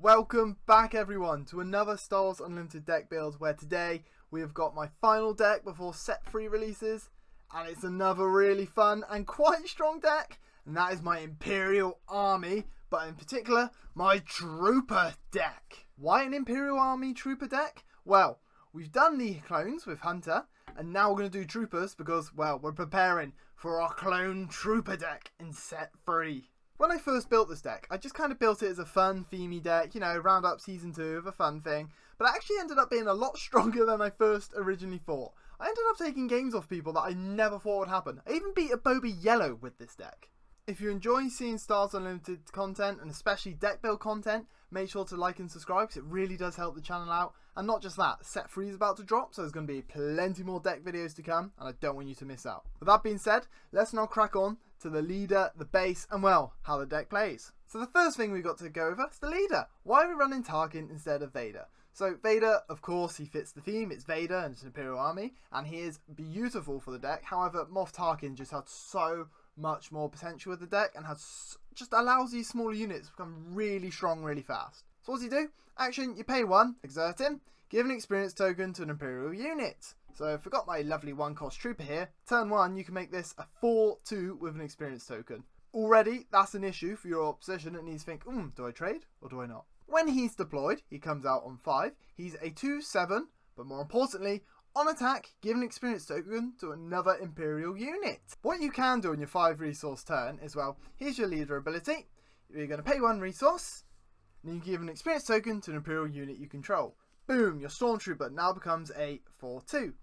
Welcome back everyone to another StarWarsUnlimited deck build where today we have got my final deck before set 3 releases, and it's another really fun and quite strong deck, and that is my Imperial Army, but in particular my Trooper deck. Why an Imperial Army Trooper deck? Well, we've done the clones with Hunter and now we're going to do Troopers because, well, we're preparing for our clone Trooper deck in set 3. When I first built this deck, I just kind of built it as a fun, themey deck, you know, round up Season 2 of a fun thing, but it actually ended up being a lot stronger than I first originally thought. I ended up taking games off people that I never thought would happen. I even beat a Bobby Yellow with this deck. If you enjoy seeing StarWarsUnlimited content, and especially deck build content, make sure to like and subscribe because it really does help the channel out. And not just that, set 3 is about to drop, so there's going to be plenty more deck videos to come, and I don't want you to miss out. With that being said, let's now crack on to the leader, the base, and well, how the deck plays. So the first thing we've got to go over is the leader. Why are we running Tarkin instead of Vader? So Vader, of course, he fits the theme. It's Vader and it's an Imperial Army, and he is beautiful for the deck. However, Moff Tarkin just had so much more potential with the deck and just allows these smaller units to become really strong really fast. So what does he do? Action, you pay 1, exert him, give an experience token to an Imperial unit. So if I've got my lovely 1-cost Trooper here, turn 1 you can make this a 4/2 with an experience token. Already that's an issue for your opposition and needs to think, do I trade or do I not? When he's deployed, he comes out on 5, he's a 2/7, but more importantly, on attack, give an experience token to another Imperial unit. What you can do on your 5 resource turn is, well, here's your leader ability. You're going to pay 1 resource, and you can give an experience token to an Imperial unit you control. Boom, your Stormtrooper now becomes a 4/2.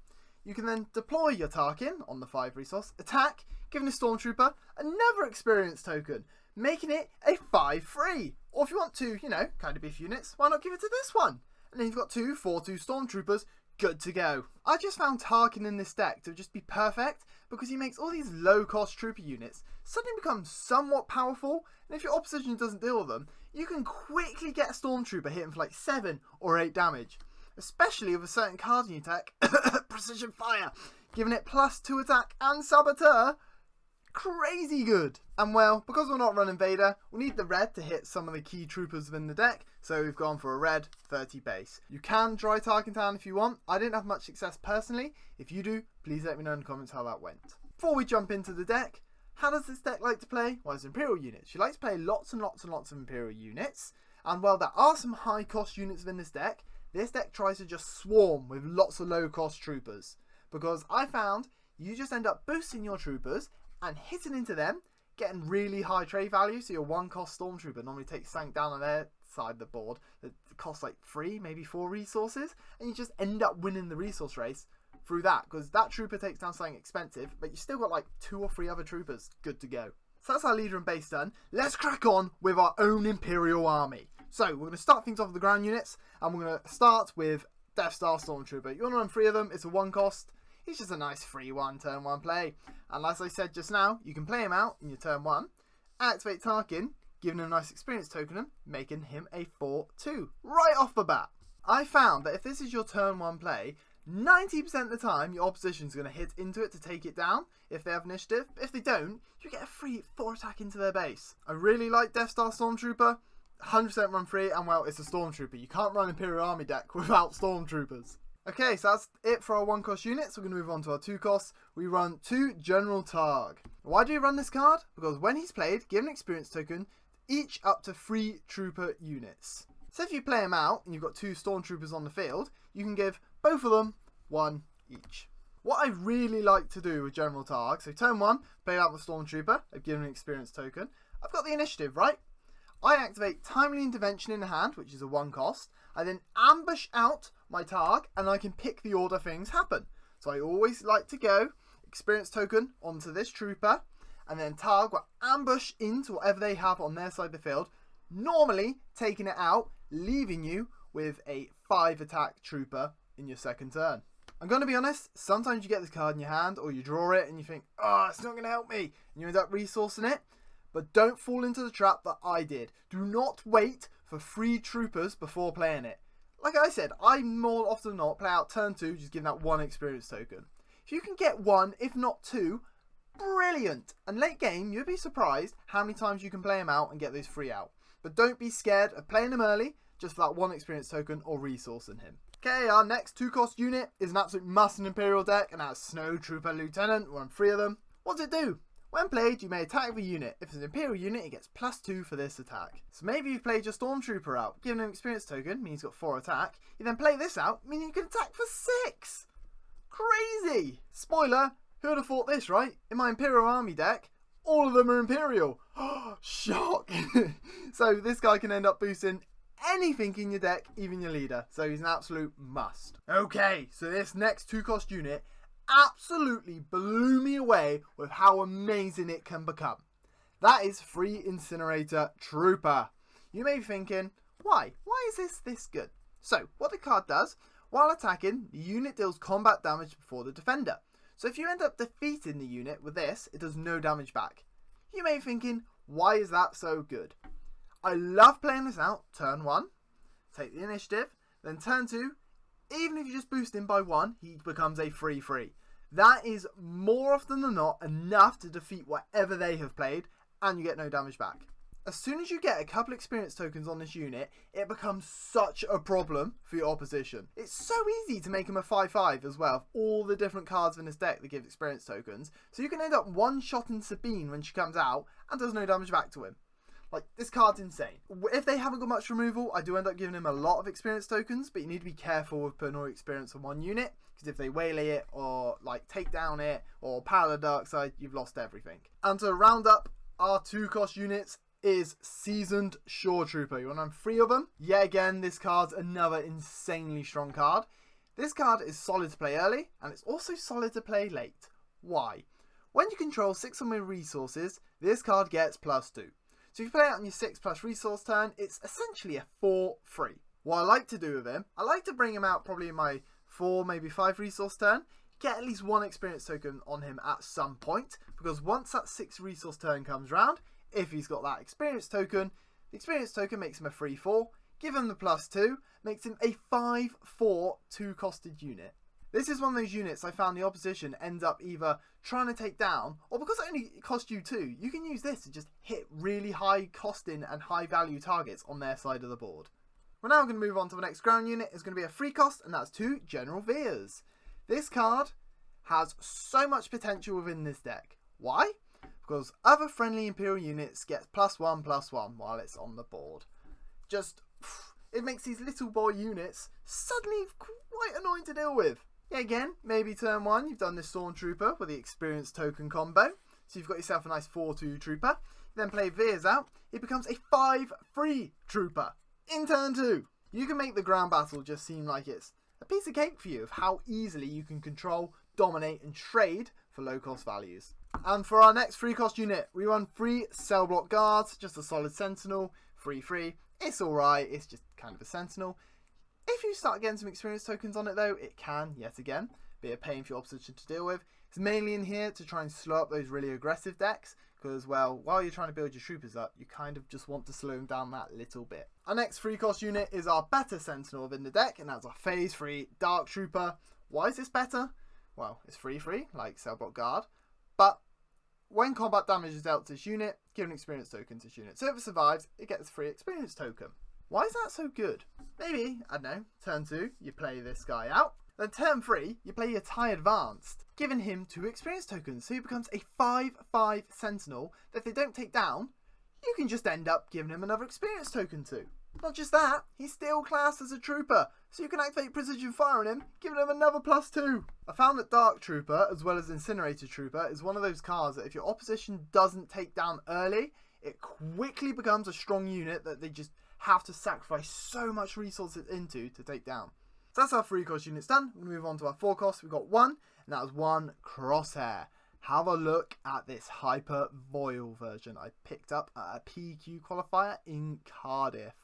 You can then deploy your Tarkin on the 5 resource, attack, giving the Stormtrooper another experience token, making it a 5/3. Or if you want to, you know, kind of beef units, why not give it to this one? And then you've got 2 4/2 Stormtroopers, good to go. I just found Tarkin in this deck to just be perfect because he makes all these low cost trooper units suddenly become somewhat powerful, and if your opposition doesn't deal with them, you can quickly get a Stormtrooper hitting for like 7 or 8 damage. Especially with a certain card in your deck, Precision Fire, giving it +2 attack and Saboteur. Crazy good. And well, because we're not running Vader, we need the red to hit some of the key troopers within the deck, so we've gone for a red 30 base. You can dry Tarkin down if you want. I didn't have much success personally. If you do, please let me know in the comments how that went. Before we jump into the deck, how does this deck like to play? Well, it's Imperial units. You like to play lots and lots and lots of Imperial units, and while there are some high cost units within this deck tries to just swarm with lots of low cost troopers, because I found you just end up boosting your troopers and hitting into them, getting really high trade value. So your 1-cost Stormtrooper normally takes something down on their side of the board that costs like 3, maybe 4 resources, and you just end up winning the resource race through that, because that trooper takes down something expensive, but you still got like 2 or 3 other troopers good to go. So that's our leader and base done. Let's crack on with our own Imperial Army. So we're going to start things off with the ground units, and we're going to start with Death Star Stormtrooper. You want to run 3 of them, it's a 1-cost. He's just a nice free 1 turn 1 play. And as I said just now, you can play him out in your turn 1, activate Tarkin, giving him a nice experience token, making him a 4/2 right off the bat. I found that if this is your turn 1 play, 90% of the time your opposition is going to hit into it to take it down if they have initiative. If they don't, you get a free 4 attack into their base. I really like Death Star Stormtrooper. 100% run free, and well, it's a Stormtrooper. You can't run Imperial Army deck without Stormtroopers. Okay, so that's it for our 1-cost units. We're going to move on to our 2 costs. We run 2 General Targ. Why do you run this card? Because when he's played, give an experience token, each up to 3 trooper units. So if you play him out and you've got 2 Stormtroopers on the field, you can give both of them 1 each. What I really like to do with General Targ, so turn 1, play out the Stormtrooper, I've given an experience token. I've got the initiative, right? I activate Timely Intervention in the hand, which is a 1-cost. I then ambush out my Targ, and I can pick the order things happen. So I always like to go experience token onto this trooper, and then Targ will ambush into whatever they have on their side of the field, normally taking it out, leaving you with a 5 attack trooper in your second turn. I'm going to be honest, sometimes you get this card in your hand, or you draw it and you think, oh, it's not going to help me, and you end up resourcing it. But don't fall into the trap that I did. Do not wait for 3 troopers before playing it. Like I said, I more often than not play out turn 2, just giving that 1 experience token. If you can get 1, if not 2, brilliant. And late game, you'll be surprised how many times you can play them out and get those 3 out. But don't be scared of playing them early. just for that 1 experience token or resource in him. Okay, our next 2-cost unit is an absolute must in Imperial deck, and that's Snow Trooper Lieutenant. We're on 3 of them. What does it do? When played, you may attack the unit. If it's an Imperial unit, it gets +2 for this attack. So maybe you've played your Stormtrooper out, given him experience token, means he's got 4 attack. You then play this out, meaning you can attack for 6! Crazy! Spoiler, who would have thought this, right? In my Imperial Army deck, all of them are Imperial. Shock! So this guy can end up boosting anything in your deck, even your leader. So he's an absolute must. Okay, so this next 2-cost unit absolutely blew me away with how amazing it can become. That is Free Incinerator Trooper. You may be thinking, why? Why is this good? So, what the card does, while attacking, the unit deals combat damage before the defender. So if you end up defeating the unit with this, it does no damage back. You may be thinking, why is that so good? I love playing this out turn 1, take the initiative, then turn 2, even if you just boost him by 1, he becomes a 3/3. That is more often than not enough to defeat whatever they have played, and you get no damage back. As soon as you get a couple experience tokens on this unit, it becomes such a problem for your opposition. It's so easy to make him a 5/5 as well, all the different cards in this deck that give experience tokens, so you can end up one-shotting Sabine when she comes out, and does no damage back to him. Like, this card's insane. If they haven't got much removal, I do end up giving him a lot of experience tokens, but you need to be careful with putting all experience on one unit, because if they waylay it, or like take down it, or power the dark side, you've lost everything. And to round up our 2-cost units is Seasoned Shore Trooper. You want to have 3 of them? Yet again, this card's another insanely strong card. This card is solid to play early, and it's also solid to play late. Why? When you control 6 or more resources, this card gets +2. So if you play it on your 6+ resource turn, it's essentially a 4/3. What I like to do with him, I like to bring him out probably in my 4, maybe 5 resource turn, get at least 1 experience token on him at some point, because once that 6 resource turn comes round, if he's got that experience token, the experience token makes him a 3/4, give him the +2, makes him a 5/4 2-costed unit. This is one of those units I found the opposition ends up either trying to take down, or because it only costs you 2, you can use this to just hit really high costing and high value targets on their side of the board. We're now going to move on to the next ground unit. It's going to be a 3 cost, and that's 2 General Veers. This card has so much potential within this deck. Why? Because other friendly Imperial units get +1/+1 while it's on the board. It makes these little boy units suddenly quite annoying to deal with. Yeah, again, maybe turn 1, you've done this Stormtrooper with the experience token combo. So you've got yourself a nice 4/2 Trooper. You then play Veers out, it becomes a 5/3 Trooper. In turn 2, you can make the ground battle just seem like it's a piece of cake for you of how easily you can control, dominate and trade for low cost values. And for our next 3-cost unit, we run 3 Cell Block Guards, just a solid Sentinel, 3/3. It's alright, it's just kind of a Sentinel. If you start getting some experience tokens on it though, it can, yet again, be a pain for your opposition to deal with. It's mainly in here to try and slow up those really aggressive decks, because, well, while you're trying to build your troopers up, you kind of just want to slow them down that little bit. Our next 3-cost unit is our better Sentinel within the deck, and that's our Phase 3 Dark Trooper. Why is this better? Well, it's 3/3, like Cell Block Guard, but when combat damage is dealt to this unit, give an experience token to this unit. So if it survives, it gets a free experience token. Why is that so good? Maybe, I don't know, turn 2, you play this guy out. Then turn 3, you play your TIE Advanced, giving him 2 experience tokens. So he becomes a 5/5 Sentinel that if they don't take down, you can just end up giving him another experience token to. Not just that, he's still classed as a trooper, so you can activate Precision Fire on him, giving him another +2. I found that Dark Trooper, as well as Incinerator Trooper, is one of those cards that if your opposition doesn't take down early, it quickly becomes a strong unit that they just have to sacrifice so much resources into to take down. So that's our 3-cost units done. We'll move on to our 4 costs. We've got 1, and that was 1 Crosshair. Have a look at this Hyper Voil version I picked up at a PQ qualifier in Cardiff.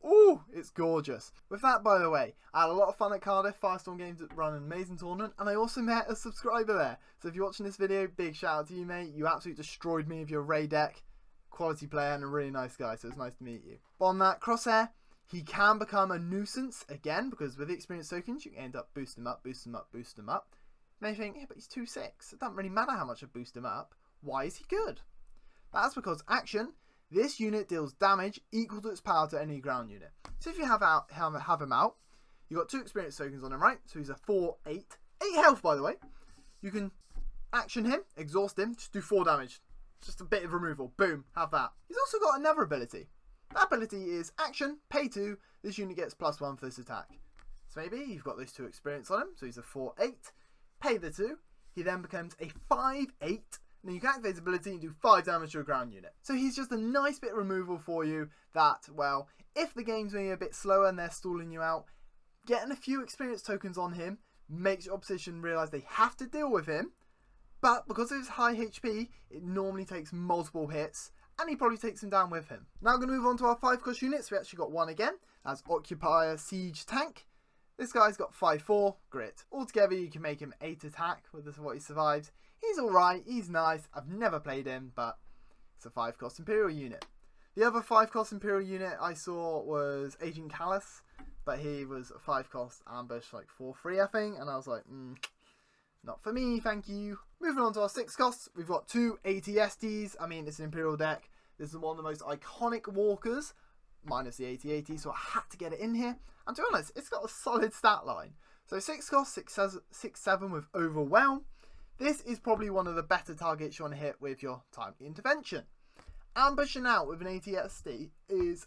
Ooh, it's gorgeous. With that, by the way, I had a lot of fun at Cardiff. Firestorm Games run an amazing tournament, and I also met a subscriber there. So if you're watching this video, big shout out to you, mate. You absolutely destroyed me with your Ray deck. Quality player and a really nice guy, so it's nice to meet you. But on that, Crosshair, he can become a nuisance again, because with the experience tokens, you can end up boosting him up, boosting him up, boosting him up. You may think, yeah, but he's 2/6. It doesn't really matter how much I boost him up. Why is he good? That's because action, This unit deals damage equal to its power to any ground unit. So if you have him out, you've got 2 experience tokens on him, right? So he's a 4, 8. 8 health, by the way. You can action him, exhaust him, just do 4 damage. Just a bit of removal. Boom, have that. He's also got another ability. That ability is action, pay 2. This unit gets +1 for this attack. So maybe you've got those 2 experience on him. So he's a 4, 8. Pay the 2. He then becomes a 5, 8. Then you can activate his ability and do 5 damage to a ground unit. So he's just a nice bit of removal for you that, well, if the game's maybe a bit slower and they're stalling you out, getting a few experience tokens on him makes your opposition realise they have to deal with him. But because of his high HP, it normally takes multiple hits, and he probably takes him down with him. Now I'm going to move on to our 5-cost units. We actually got one again. That's Occupier Siege Tank. This guy's got 5-4 grit. Altogether, you can make him 8 attack with this, what he survives. He's alright, he's nice. I've never played him, but it's a 5-cost Imperial unit. The other 5-cost Imperial unit I saw was Agent Callus, but he was a 5-cost ambush, like 4-3, I think, and I was like, not for me, thank you. Moving on to our 6 costs, we've got 2 AT-STs. I mean, it's an Imperial deck. This is one of the most iconic walkers, minus the AT-AT, so I had to get it in here. And to be honest, it's got a solid stat line. So 6 costs, 6-7 with Overwhelm. This is probably one of the better targets you want to hit with your time intervention. Ambushing out with an AT-ST is,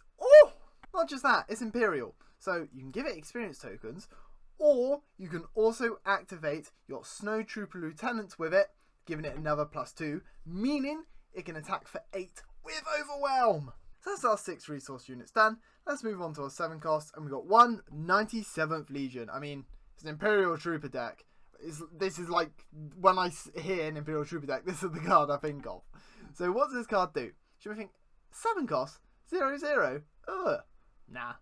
not just that, it's Imperial. So you can give it experience tokens, or you can also activate your Snow Trooper Lieutenant with it, giving it another +2, meaning it can attack for 8 with Overwhelm. So that's our 6 resource units done. Let's move on to our 7 costs, and we've got 1 97th Legion. I mean, it's an Imperial Trooper deck. This is like, when I hear an Imperial Trooper deck, this is the card I think of. So what does this card do? Should we think, 7 costs, 0-0? Ugh. Nah.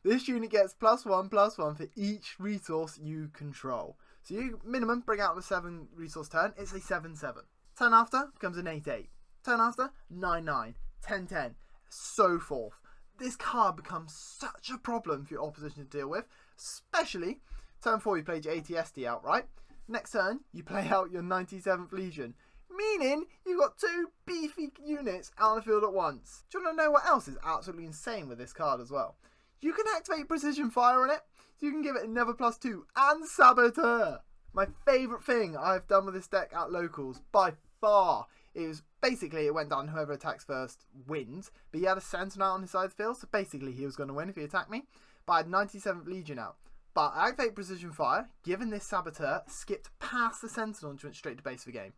This unit gets +1/+1 for each resource you control. So you minimum bring out the 7 resource turn, it's a 7-7. Turn after becomes an 8-8. Turn after, 9-9, 10-10, so forth. This card becomes such a problem for your opposition to deal with, especially turn 4 you played your AT-ST out, right? Next turn you play out your 97th Legion, meaning you've got 2 beefy units out on the field at once. Do you want to know what else is absolutely insane with this card as well? You can activate Precision Fire on it, so you can give it another +2 and Saboteur. My favourite thing I've done with this deck at locals by far. It was basically, it went down whoever attacks first wins, but he had a Sentinel out on his side of the field, so basically he was going to win if he attacked me. But I had 97th Legion out. But I activate Precision Fire, given this Saboteur, skipped past the Sentinel and went straight to base of the game.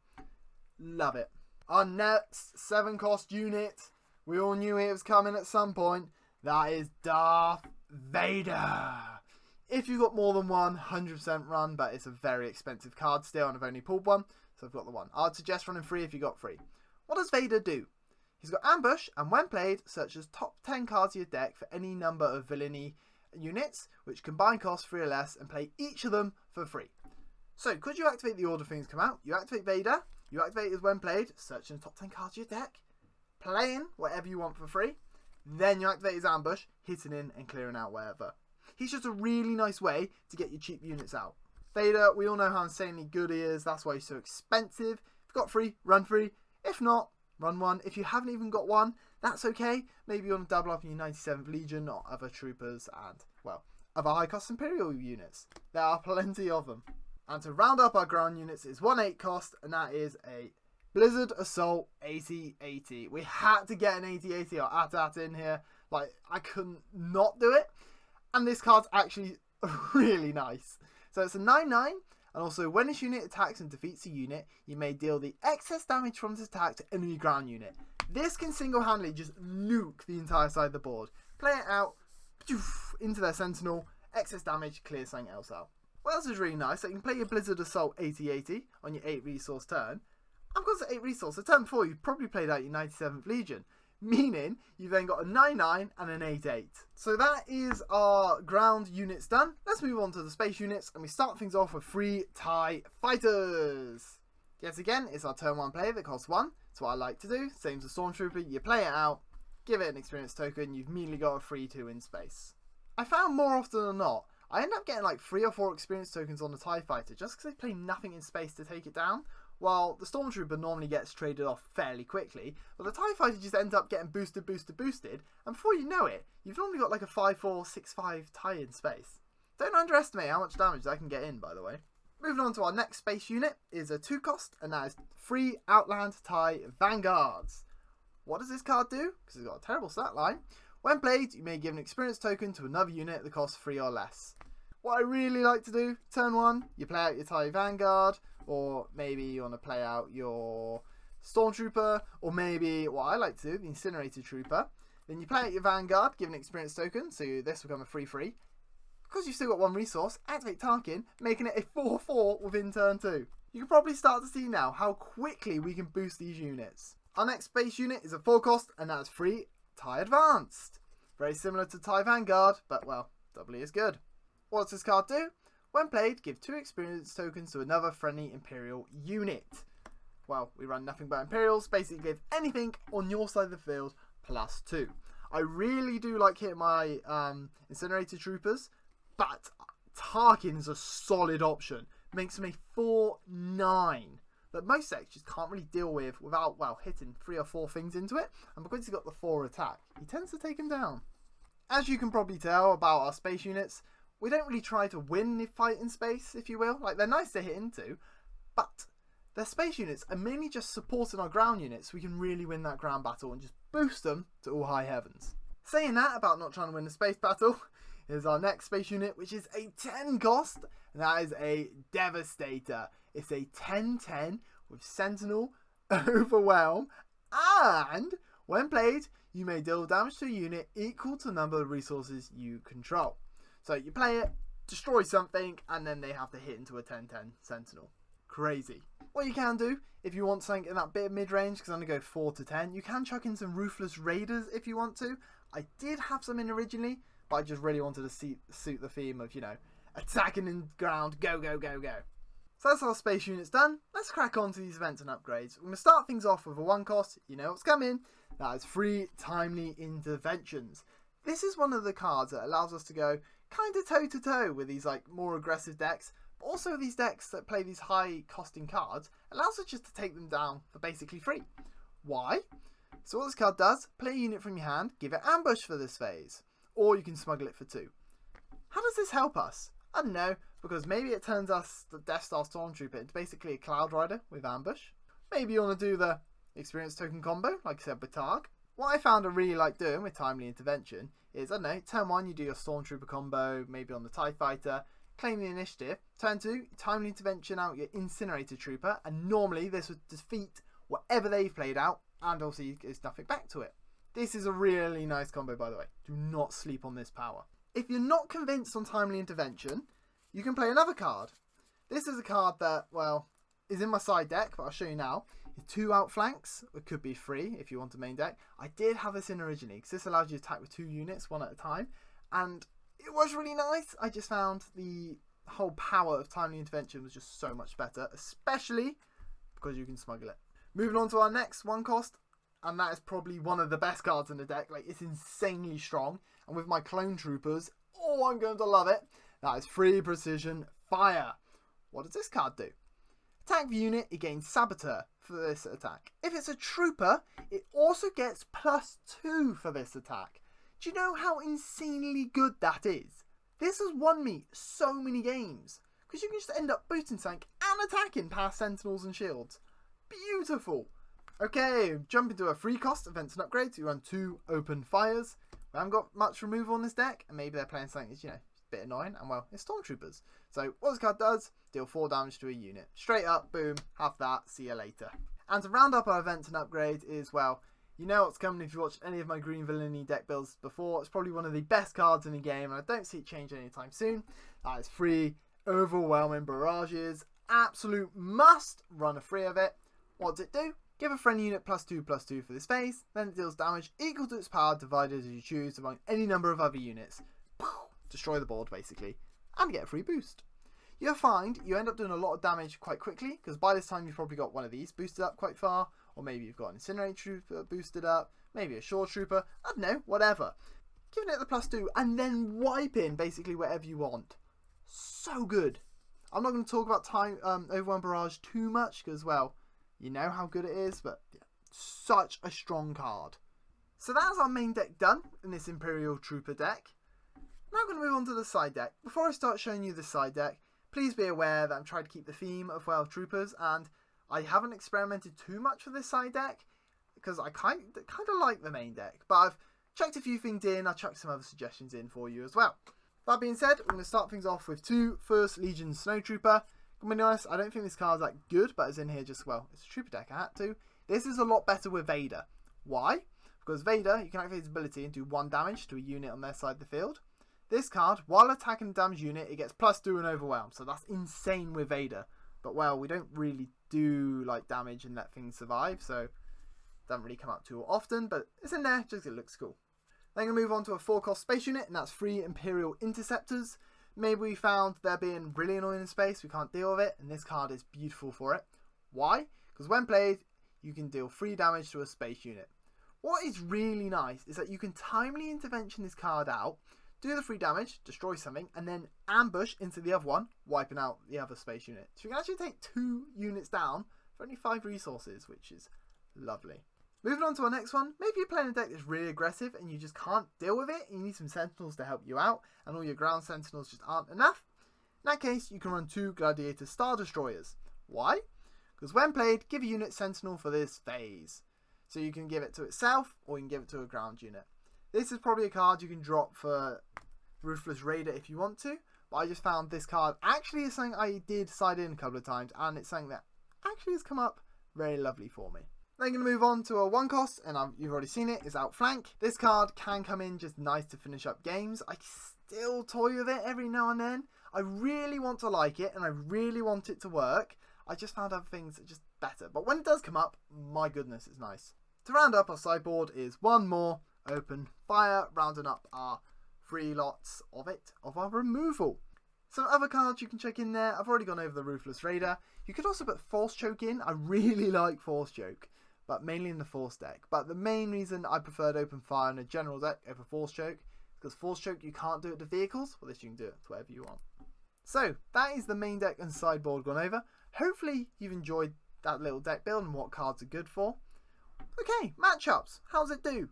Love it. Our next 7-cost unit, we all knew it was coming at some point. That is Darth Vader. If you've got more than one, 100% run, but it's a very expensive card still, and I've only pulled one, so I've got the one. I'd suggest running 3 if you got 3. What does Vader do? He's got Ambush, and when played, searches top 10 cards of your deck for any number of villainy units, which combine cost 3 or less, and play each of them for free. So, could you activate the order things come out? You activate Vader, you activate his when played, searching the top 10 cards of your deck, playing whatever you want for free, then you activate his Ambush, hitting in and clearing out wherever. He's just a really nice way to get your cheap units out. Vader, we all know how insanely good he is, that's why he's so expensive. If you've got 3, run 3. If not, run 1. If you haven't even got 1, that's okay. Maybe you want to double up in your 97th Legion or other troopers and, well, other high cost Imperial units. There are plenty of them. And to round up our ground units is 1 8 cost, and that is a Blizzard Assault AT-AT. We had to get an AT-AT or AT-AT in here. Like, I couldn't not do it. And this card's actually really nice. So it's a 9-9, and also when this unit attacks and defeats a unit, you may deal the excess damage from this attack to enemy ground unit. This can single-handedly just nuke the entire side of the board. Play it out, into their Sentinel, excess damage, clear something else out. What else is really nice? So you can play your Blizzard Assault AT-AT on your 8 resource turn. And because it's 8 resource, the turn before you've probably played out your 97th Legion. Meaning, you've then got a 9-9 and an 8-8. So that is our ground units done. Let's move on to the space units, and we start things off with 3 TIE Fighters. Yet again, it's our turn 1 play that costs 1. That's what I like to do. Same as a Stormtrooper, you play it out, give it an experience token, you've immediately got a 3-2 in space. I found more often than not, I end up getting like 3 or 4 experience tokens on the TIE Fighter just because they play nothing in space to take it down. While the Stormtrooper normally gets traded off fairly quickly, but the TIE Fighter just ends up getting boosted, and before you know it, you've normally got like a 5-4, 6-5 TIE in space. Don't underestimate how much damage that can get in, by the way. Moving on to our next space unit is a 2-cost, and that is 3 Outland TIE Vanguards. What does this card do? Because it's got a terrible stat line. When played, you may give an experience token to another unit that costs 3 or less. What I really like to do, turn 1, you play out your TIE Vanguard, or maybe you want to play out your Stormtrooper, or maybe what I like to do, the Incinerator Trooper. Then you play out your Vanguard, give an experience token, so this will become a 3-3. Because you've still got 1 resource, activate Tarkin, making it a 4-4 within turn 2. You can probably start to see now how quickly we can boost these units. Our next space unit is a 4-cost, and that's 3 TIE Advanced. Very similar to TIE Vanguard, but well, doubly as good. What does this card do? When played, give 2 experience tokens to another friendly Imperial unit. Well, we run nothing but Imperials, basically give anything on your side of the field +2. I really do like hitting my Incinerator Troopers, but Tarkin's a solid option. Makes him a 4-9 that most decks just can't really deal with without, well, hitting 3 or 4 things into it. And because he's got the 4 attack, he tends to take him down. As you can probably tell about our space units, we don't really try to win the fight in space, if you will. Like, they're nice to hit into, but their space units are mainly just supporting our ground units so we can really win that ground battle and just boost them to all high heavens. Saying that about not trying to win the space battle is our next space unit, which is a 10-cost, and that is a Devastator. It's a 10-10 with Sentinel, Overwhelm, and when played, you may deal damage to a unit equal to the number of resources you control. So you play it, destroy something, and then they have to hit into a 10-10 Sentinel. Crazy. What you can do, if you want something in that bit of mid-range, because I'm going to go 4 to 10, you can chuck in some Ruthless Raiders if you want to. I did have some in originally, but I just really wanted to suit the theme of, you know, attacking in ground, go, go, go, go. So that's our space units done. Let's crack on to these events and upgrades. We're going to start things off with a 1-cost. You know what's coming. That is 3 Timely Interventions. This is one of the cards that allows us to go kind of toe-to-toe with these like more aggressive decks. But also these decks that play these high-costing cards allows us just to take them down for basically free. Why? So what this card does, play a unit from your hand, give it ambush for this phase. Or you can smuggle it for 2. How does this help us? I don't know, because maybe it turns us, the Death Star Stormtrooper, into basically a Cloud Rider with ambush. Maybe you want to do the experience token combo, like I said with Targ. What I found I really like doing with Timely Intervention is, I don't know, turn 1 you do your Stormtrooper combo, maybe on the TIE Fighter, claim the initiative. Turn 2, Timely Intervention out your Incinerator Trooper, and normally this would defeat whatever they've played out, and also there's nothing back to it. This is a really nice combo, by the way. Do not sleep on this power. If you're not convinced on Timely Intervention, you can play another card. This is a card that, well, is in my side deck, but I'll show you now. It's 2 outflanks. It could be 3 if you want a main deck. I did have this in originally, because this allows you to attack with 2 units, 1 at a time. And it was really nice. I just found the whole power of Timely Intervention was just so much better, especially because you can smuggle it. Moving on to our next 1-cost. And that is probably one of the best cards in the deck. Like, it's insanely strong. And with my Clone Troopers, oh, I'm going to love it. That is 3 Precision Fire. What does this card do? Attack the unit, it gains Saboteur for this attack. If it's a Trooper, it also gets +2 for this attack. Do you know how insanely good that is? This has won me so many games. Because you can just end up boosting something and attacking past Sentinels and Shields. Beautiful. Okay, jump into a 3-cost events and upgrades. You run 2 Open Fires. We haven't got much removal on this deck, and maybe they're playing something that's, you know, a bit annoying, and well, it's Stormtroopers. So what this card does, deal 4 damage to a unit. Straight up, boom, have that, see you later. And to round up our events and upgrades is, well, you know what's coming if you watched any of my Green Villainy deck builds before. It's probably one of the best cards in the game, and I don't see it change anytime soon. That is 3 Overwhelming Barrages. Absolute must run a 3 of it. What does it do? Give a friendly unit +2/+2 for this phase, then it deals damage equal to its power divided as you choose among any number of other units. Destroy the board, basically, and get a free boost. You'll find you end up doing a lot of damage quite quickly, because by this time you've probably got one of these boosted up quite far, or maybe you've got an Incinerator Trooper boosted up, maybe a Shore Trooper, I don't know, whatever. Giving it the +2 and then wiping basically whatever you want. So good. I'm not going to talk about Overwhelm Barrage too much because, well, you know how good it is, but yeah, such a strong card. So that's our main deck done in this Imperial Trooper deck. Now I'm going to move on to the side deck. Before I start showing you the side deck, please be aware that I'm trying to keep the theme of, well, troopers, and I haven't experimented too much with this side deck because I kind of like the main deck, but I've chucked a few things in. I'll chuck some other suggestions in for you as well. That being said, we're going to start things off with 2 First Legion Snowtrooper. I'm going to be honest, I don't think this card's that good, but it's in here just, well, it's a trooper deck, I had to. This is a lot better with Vader. Why? Because Vader, you can activate his ability and do 1 damage to a unit on their side of the field. This card, while attacking a damaged unit, it gets +2 and overwhelm, so that's insane with Vader. But, well, we don't really do, like, damage and let things survive, so it doesn't really come up too often, but it's in there just because it looks cool. Then I'm going to move on to a 4-cost space unit, and that's 3 Imperial Interceptors. Maybe we found they're being really annoying in space, we can't deal with it, and this card is beautiful for it. Why? Because when played, you can deal 3 damage to a space unit. What is really nice is that you can timely intervention this card out, do the 3 damage, destroy something, and then ambush into the other one, wiping out the other space unit. So you can actually take 2 units down for only 5 resources, which is lovely. Moving on to our next one, maybe you're playing a deck that's really aggressive and you just can't deal with it, and you need some Sentinels to help you out, and all your ground Sentinels just aren't enough. In that case, you can run 2 Gladiator Star Destroyers. Why? Because when played, give a unit Sentinel for this phase. So you can give it to itself, or you can give it to a ground unit. This is probably a card you can drop for Ruthless Raider if you want to, but I just found this card actually is something I did side in a couple of times, and it's something that actually has come up very lovely for me. Then going to move on to a 1-cost, and you've already seen it, is Outflank. This card can come in just nice to finish up games. I still toy with it every now and then. I really want to like it, and I really want it to work. I just found other things that are just better. But when it does come up, my goodness, it's nice. To round up our sideboard is one more open fire, rounding up our 3 lots of our removal. Some other cards you can check in there. I've already gone over the Ruthless Raider. You could also put Force Choke in. I really like Force Choke, but mainly in the Force deck. But the main reason I preferred Open Fire in a general deck over Force Choke is because Force Choke you can't do it to vehicles, well, this you can do it to whatever you want. So that is the main deck and sideboard gone over. Hopefully you've enjoyed that little deck build and what cards are good for. Okay, matchups. How's it do?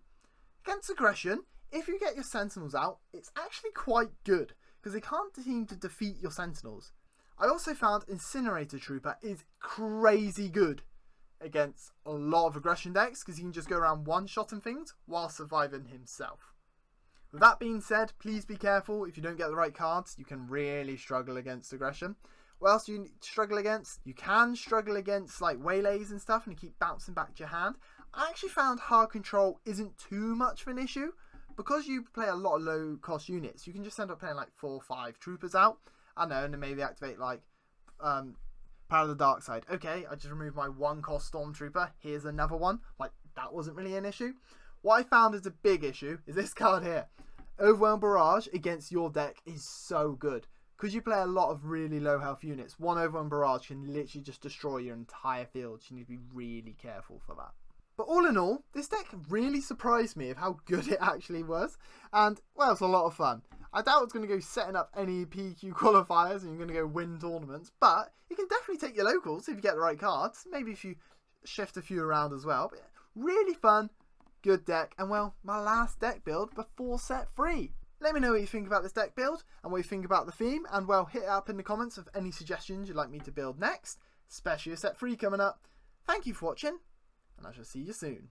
Against Aggression, if you get your Sentinels out, it's actually quite good because they can't seem to defeat your Sentinels. I also found Incinerator Trooper is crazy good against a lot of aggression decks because he can just go around one-shotting things while surviving himself. With that being said, please be careful. If you don't get the right cards, you can really struggle against aggression. What else do you struggle against? You can struggle against like waylays and stuff, and you keep bouncing back to your hand. I actually found hard control isn't too much of an issue because you play a lot of low-cost units. You can just end up playing like 4 or 5 troopers out. I know, and then maybe activate like Power of the Dark Side. Okay, I just removed my 1-cost Stormtrooper. Here's another one. Like, that wasn't really an issue. What I found is a big issue is this card here. Overwhelm Barrage against your deck is so good. Because you play a lot of really low health units, 1 Overwhelm Barrage can literally just destroy your entire field. So you need to be really careful for that. But all in all, this deck really surprised me of how good it actually was. And, well, it's a lot of fun. I doubt it's going to go setting up any PQ qualifiers and you're going to go win tournaments. But you can definitely take your locals if you get the right cards. Maybe if you shift a few around as well. But really fun, good deck. And, well, my last deck build before set 3. Let me know what you think about this deck build and what you think about the theme. And, well, hit it up in the comments of any suggestions you'd like me to build next. Especially a set 3 coming up. Thank you for watching. And I shall see you soon.